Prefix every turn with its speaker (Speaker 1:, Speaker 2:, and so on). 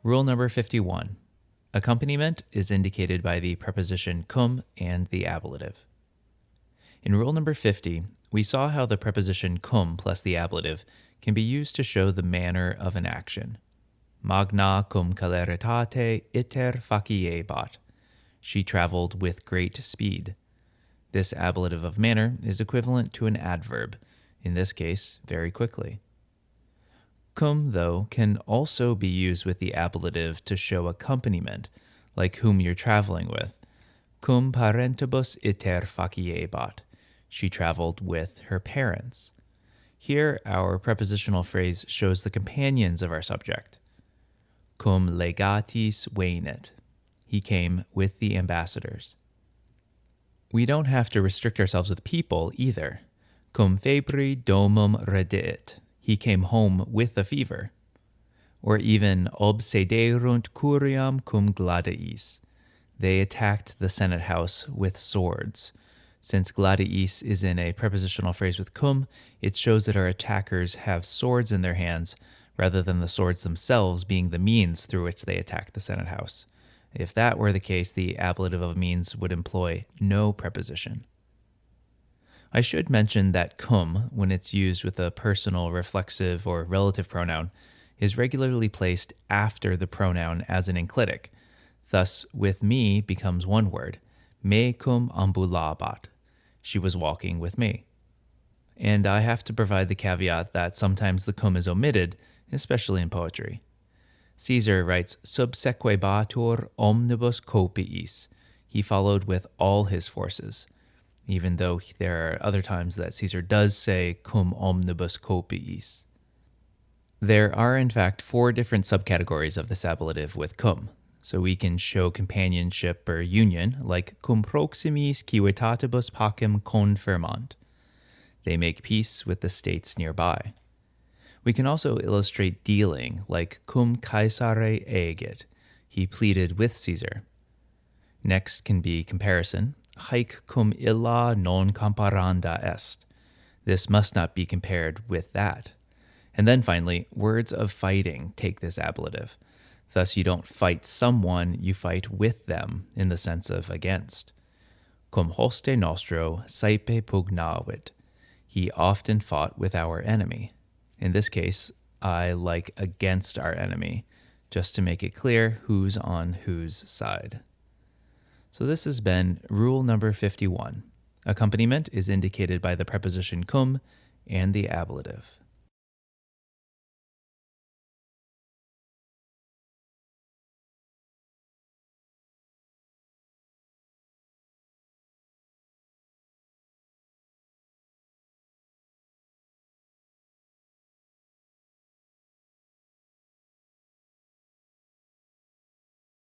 Speaker 1: Rule number 51. Accompaniment is indicated by the preposition cum and the ablative. In rule number 50, we saw how the preposition cum plus the ablative can be used to show the manner of an action. Magna cum celeritate iter faciēbat. She traveled with great speed. This ablative of manner is equivalent to an adverb, in this case, very quickly. Cum, though, can also be used with the ablative to show accompaniment, like whom you're traveling with. Cum parentibus iter faciēbat. She traveled with her parents. Here, our prepositional phrase shows the companions of our subject. Cum legatis venit. He came with the ambassadors. We don't have to restrict ourselves with people either. Cum febri domum rediit. He came home with a fever. Or even obsēdērunt cūriam cum gladiis. They attacked the Senate house with swords. Since gladiis is in a prepositional phrase with cum, it shows that our attackers have swords in their hands rather than the swords themselves being the means through which they attacked the Senate house. If that were the case, the ablative of means would employ no preposition. I should mention that cum, when it's used with a personal, reflexive, or relative pronoun, is regularly placed after the pronoun as an enclitic. Thus, with me becomes one word, me cum ambulabat. She was walking with me. And I have to provide the caveat that sometimes the cum is omitted, especially in poetry. Caesare writes subsequēbātur omnibus copiīs. He followed with all his forces, even though there are other times that Caesar does say cum omnibus copiīs. There are in fact 4 different subcategories of this ablative with cum, so we can show companionship or union like cum proximis civitatibus pacem confirmant. They make peace with the states nearby. We can also illustrate dealing like cum Caesare ēgit. He pleaded with Caesar. Next can be comparison. Haec cum illā non comparanda est. This must not be compared with that. And then finally, words of fighting take this ablative. Thus, you don't fight someone, you fight with them in the sense of against. Cum hoste nostro saepe pugnāvit. He often fought with our enemy. In this case, I like against our enemy, just to make it clear who's on whose side. So this has been rule number 51. Accompaniment is indicated by the preposition cum and the ablative.